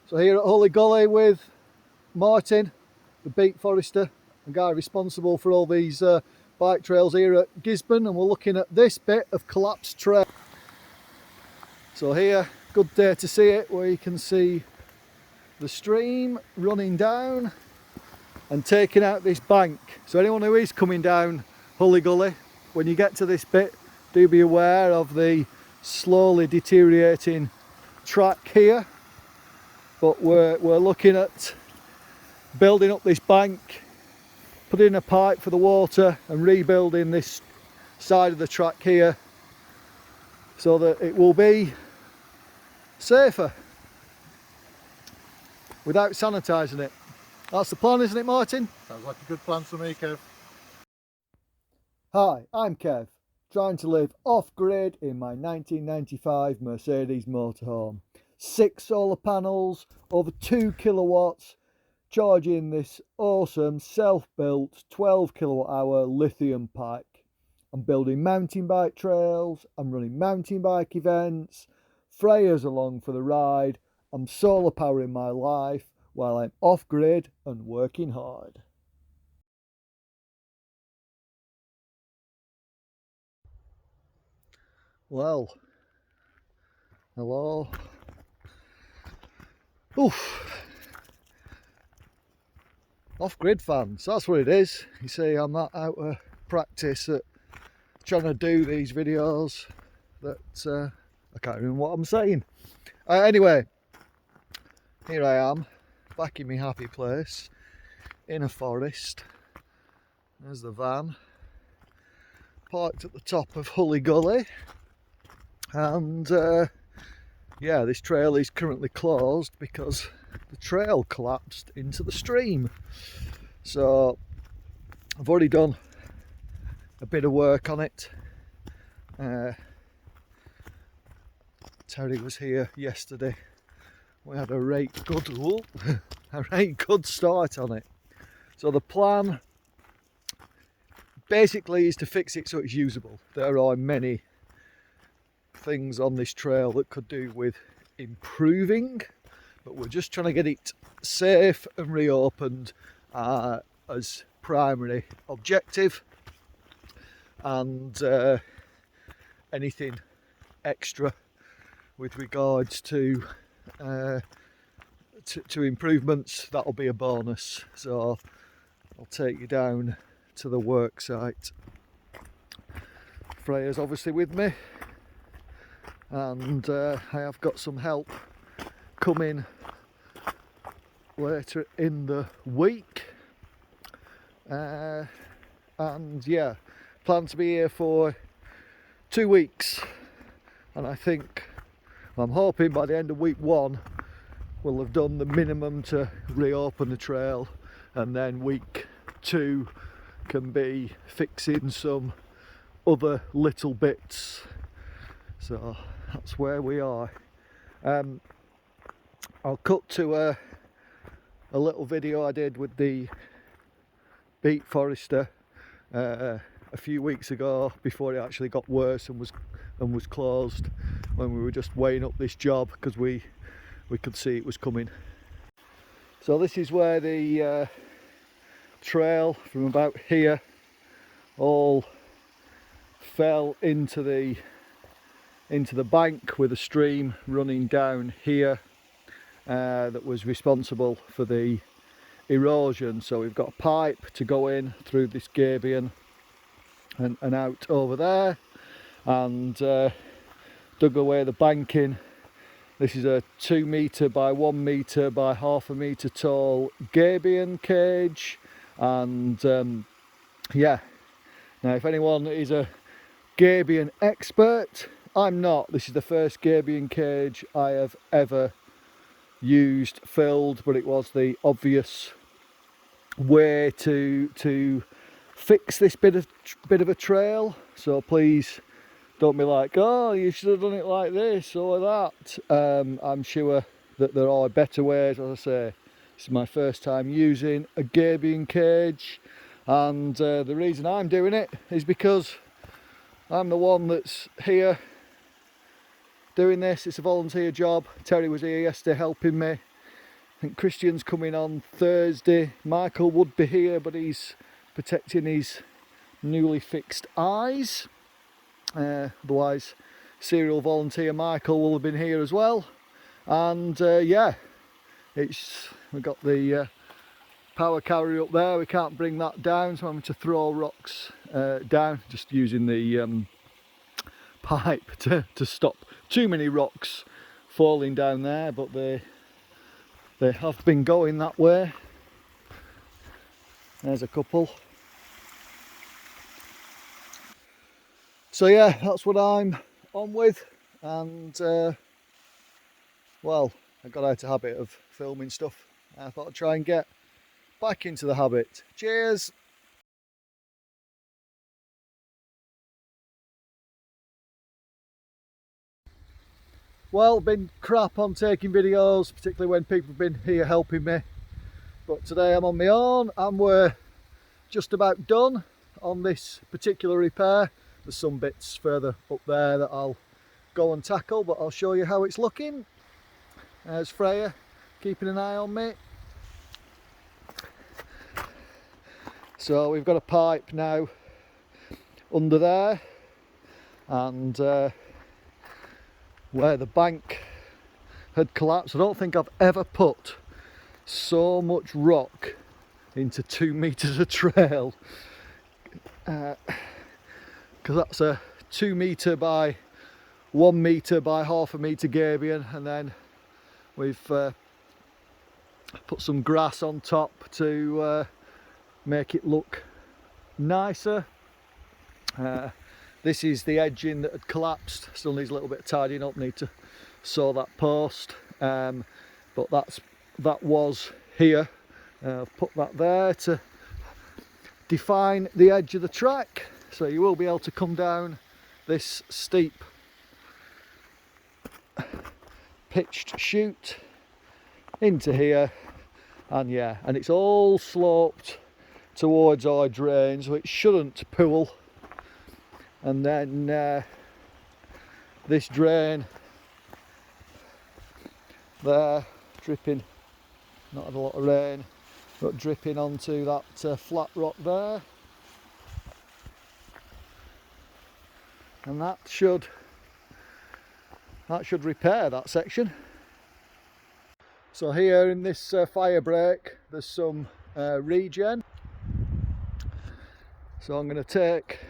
So here at Hully Gully with Martin, the beat forester, the guy responsible for all these bike trails here at Gisburn, and we're looking at this bit of collapsed trail. So here, good day to see it, where you can see the stream running down and taking out this bank. So anyone who is coming down Hully Gully, when you get to this bit, do be aware of the slowly deteriorating track here. But we're looking at building up this bank, putting in a pipe for the water and rebuilding this side of the track here so that it will be safer without sanitising it. That's the plan, isn't it, Martin? Sounds like a good plan to me, Kev. Hi, I'm Kev, trying to live off-grid in my 1995 Mercedes motorhome. 6 solar panels, over 2 kilowatts, charging this awesome self-built 12 kilowatt hour lithium bike. I'm building mountain bike trails, I'm running mountain bike events, Freyers along for the ride. I'm solar powering my life while I'm off-grid and working hard. Well, hello. Oof. Off-grid fans, that's what it is. You see, I'm not out of practice at trying to do these videos that I can't remember what I'm saying. Anyway, here I am, back in my happy place, in a forest. There's the van, parked at the top of Hully Gully, and yeah, this trail is currently closed because the trail collapsed into the stream. So I've already done a bit of work on it. Terry was here yesterday. We had a right good start on it. So the plan basically is to fix it so it's usable. There are many things on this trail that could do with improving, but we're just trying to get it safe and reopened as primary objective, and anything extra with regards to improvements, that'll be a bonus. So I'll take you down to the work site. Freya's obviously with me, and I have got some help coming later in the week, and yeah, plan to be here for 2 weeks, and I think, I'm hoping by the end of week 1 we'll have done the minimum to reopen the trail, and then week 2 can be fixing some other little bits. So that's where we are. I'll cut to a little video I did with the beat forester a few weeks ago, before it actually got worse and was closed, when we were just weighing up this job because we could see it was coming. So this is where the trail from about here all fell into the bank, with a stream running down here that was responsible for the erosion. So we've got a pipe to go in through this gabion and out over there, and dug away the banking. This is a 2 metre by 1 metre by half a metre tall gabion cage, and yeah, now if anyone is a gabion expert, I'm not. This is the first gabion cage I have ever used filled, but it was the obvious way to fix this bit of a trail. So please don't be like, oh, you should have done it like this or that. I'm sure that there are better ways. As I say, this is my first time using a gabion cage, and the reason I'm doing it is because I'm the one that's here doing this. It's a volunteer job. Terry was here yesterday helping me, I think Christian's coming on Thursday. Michael would be here, but he's protecting his newly fixed eyes. Otherwise, serial volunteer Michael will have been here as well. And yeah, we've got the power carrier up there. We can't bring that down, so I'm having to throw rocks down, just using the pipe to stop too many rocks falling down there, but they have been going that way. There's a couple. So yeah, that's what I'm on with, and well, I got out of habit of filming stuff. I thought I'd try and get back into the habit. Cheers! Well, been crap on taking videos, particularly when people have been here helping me. But today I'm on my own and we're just about done on this particular repair. There's some bits further up there that I'll go and tackle, but I'll show you how it's looking. There's Freya keeping an eye on me. So we've got a pipe now under there, and where the bank had collapsed, I don't think I've ever put so much rock into 2 meters of trail, because that's a 2 meter by 1 meter by half a meter gabion, and then we've put some grass on top to make it look nicer. This is the edging that had collapsed, still needs a little bit of tidying up, need to saw that post, but that was here. I've put that there to define the edge of the track, so you will be able to come down this steep pitched chute into here, and yeah, and it's all sloped towards our drain, so it shouldn't pool. And then this drain there, dripping, not had a lot of rain, but dripping onto that flat rock there, and that should repair that section. So here in this fire break there's some regen, so I'm going to take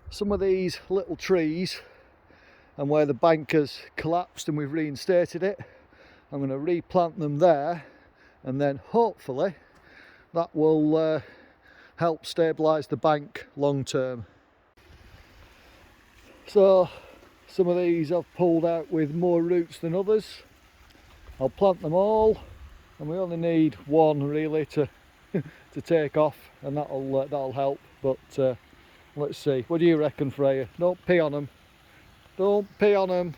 some of these little trees, and where the bank has collapsed and we've reinstated it, I'm going to replant them there, and then hopefully that will help stabilise the bank long term. So some of these I've pulled out with more roots than others. I'll plant them all, and we only need one really to to take off, and that'll help. But let's see. What do you reckon, Freya? Don't pee on them. Don't pee on them.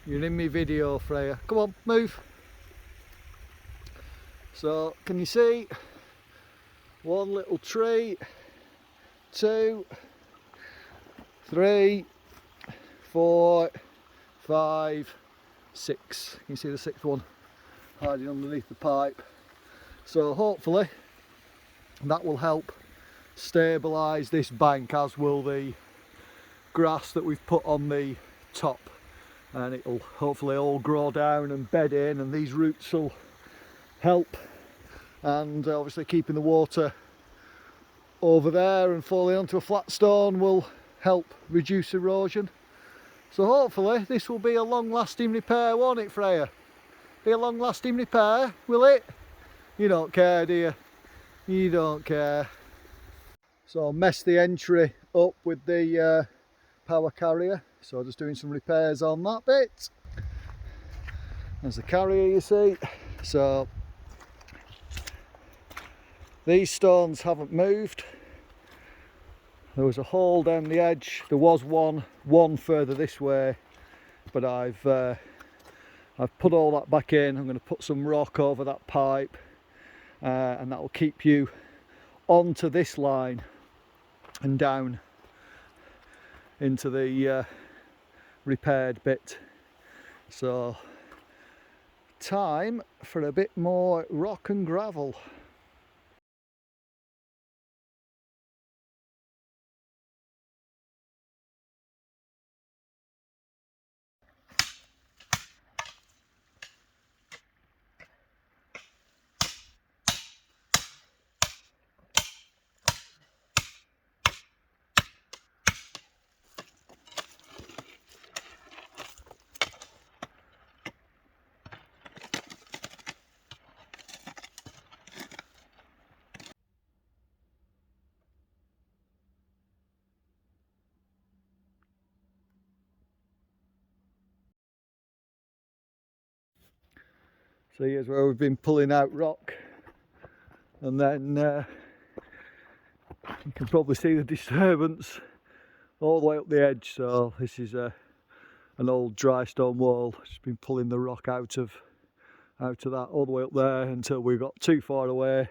You're in my video, Freya. Come on, move. So, can you see? One little tree, 2, 3, 4, 5, 6. Can you see the 6th one hiding underneath the pipe? So hopefully that will help stabilise this bank, as will the grass that we've put on the top, and it'll hopefully all grow down and bed in, and these roots will help, and obviously keeping the water over there and falling onto a flat stone will help reduce erosion. So hopefully this will be a long-lasting repair, won't it, Freya? Be a long-lasting repair, will it? You don't care, do you? You don't care. So I messed the entry up with the power carrier, so just doing some repairs on that bit. There's the carrier, you see. So these stones haven't moved. There was a hole down the edge. There was one further this way, but I've put all that back in. I'm going to put some rock over that pipe, and that will keep you onto this line and down into the repaired bit. So time for a bit more rock and gravel. So here's where we've been pulling out rock, and then you can probably see the disturbance all the way up the edge. So this is an old dry stone wall. Just been pulling the rock out of that all the way up there until we got too far away,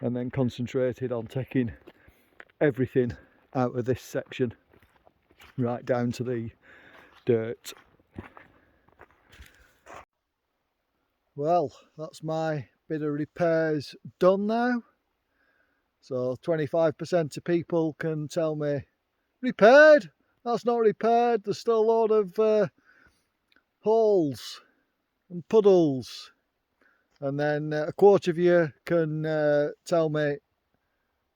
and then concentrated on taking everything out of this section right down to the dirt. Well, that's my bit of repairs done now. So 25% of people can tell me, repaired? That's not repaired, there's still a lot of holes and puddles. And then a quarter of you can tell me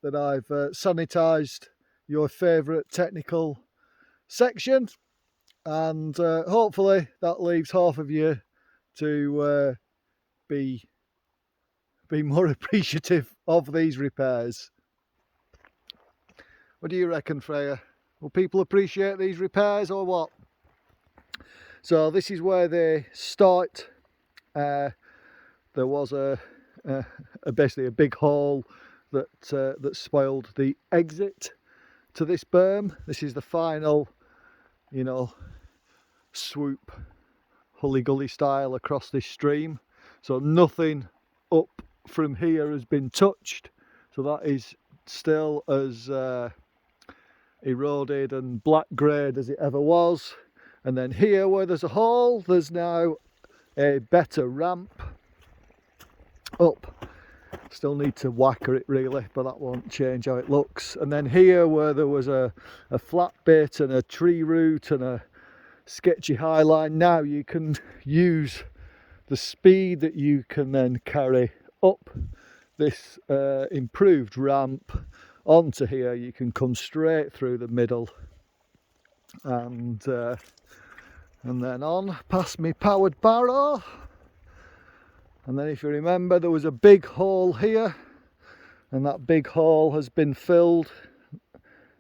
that I've sanitised your favourite technical section. And hopefully that leaves half of you to be more appreciative of these repairs. What do you reckon, Freya? Will people appreciate these repairs or what? So this is where they start. There was basically a big hole that spoiled the exit to this berm. This is the final, you know, swoop Hully Gully style across this stream. So nothing up from here has been touched. So that is still as eroded and black greyed as it ever was. And then here where there's a hole, there's now a better ramp up. Still need to whacker it really, but that won't change how it looks. And then here where there was a flat bit and a tree root and a sketchy high line, now you can use the speed that you can then carry up this improved ramp onto here. You can come straight through the middle and then on past me powered barrow. And then if you remember, there was a big hole here, and that big hole has been filled,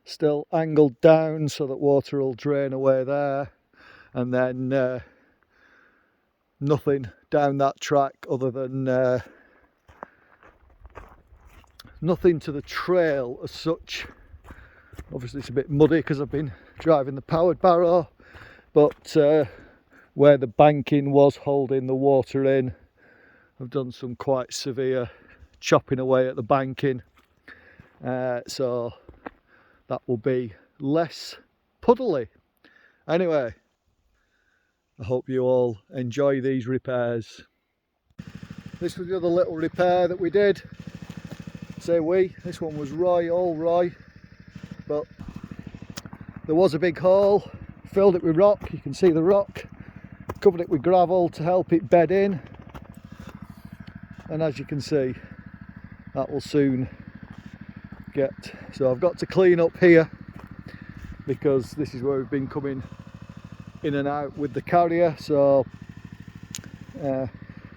still angled down so that water will drain away there. And then nothing down that track other than nothing to the trail as such. Obviously it's a bit muddy because I've been driving the powered barrow, but where the banking was holding the water in, I've done some quite severe chopping away at the banking, so that will be less puddly. Anyway, I hope you all enjoy these repairs. This was the other little repair that we did. Say we, this one was all Roy, but there was a big hole, filled it with rock, you can see the rock, covered it with gravel to help it bed in, and as you can see, that will soon get, so I've got to clean up here because this is where we've been coming in and out with the carrier, so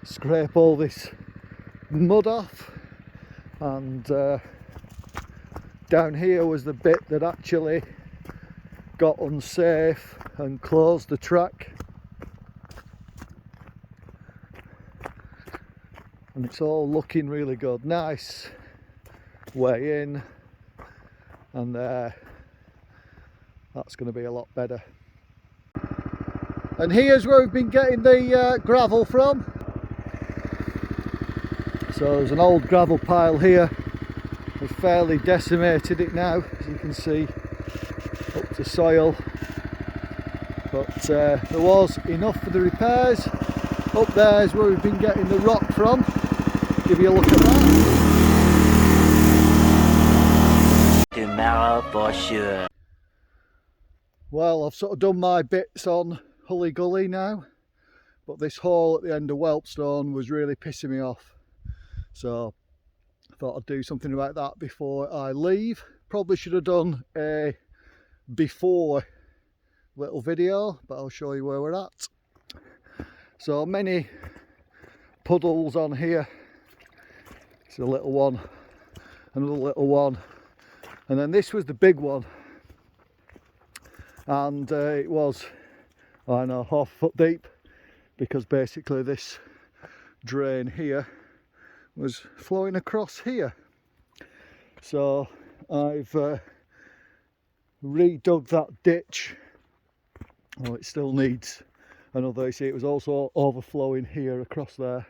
scrape all this mud off. And down here was the bit that actually got unsafe and closed the track, and it's all looking really good. Nice way in, and that's going to be a lot better. And here's where we've been getting the gravel from. So there's an old gravel pile here. We've fairly decimated it now, as you can see, up to soil. But there was enough for the repairs. Up there is where we've been getting the rock from. Give you a look at that. Tomorrow for sure. Well, I've sort of done my bits on Hully Gully now, but this hole at the end of Whelpstone was really pissing me off. So I thought I'd do something about that before I leave. Probably should have done a before little video, but I'll show you where we're at. So many puddles on here. It's a little one, another little one, and then this was the big one, and it was, I don't know, half a foot deep, because basically this drain here was flowing across here. So I've redug that ditch. Well, it still needs another, you see it was also overflowing here across there.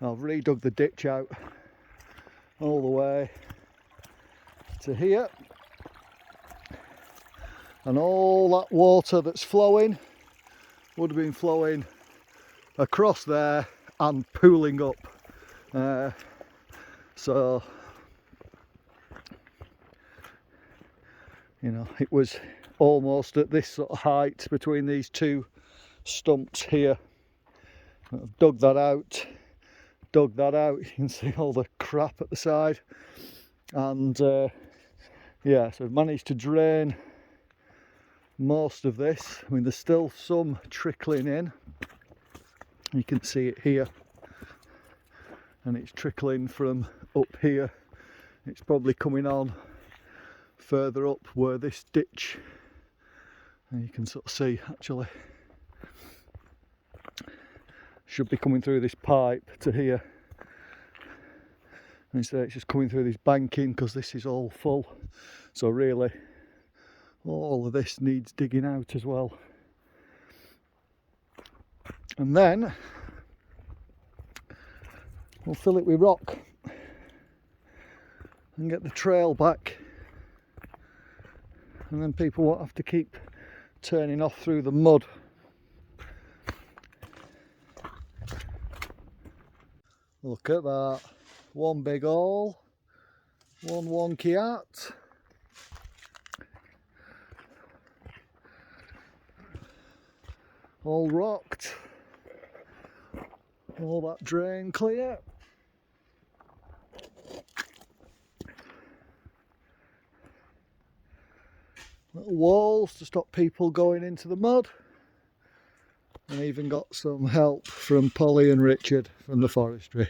I've redug the ditch out all the way to here, and all that water that's flowing would have been flowing across there and pooling up. So you know, it was almost at this sort of height between these two stumps here. I've dug that out. You can see all the crap at the side, and yeah, so I've managed to drain most of this. I mean, there's still some trickling in. You can see it here, and it's trickling from up here. It's probably coming on further up where this ditch, and you can sort of see actually should be coming through this pipe to here, and instead it's just coming through this banking because this is all full. So really all of this needs digging out as well, and then we'll fill it with rock and get the trail back, and then people won't have to keep turning off through the mud. Look at that, one big hole, one wonky hat. All rocked, all that drain clear. Little walls to stop people going into the mud, and even got some help from Polly and Richard from the forestry.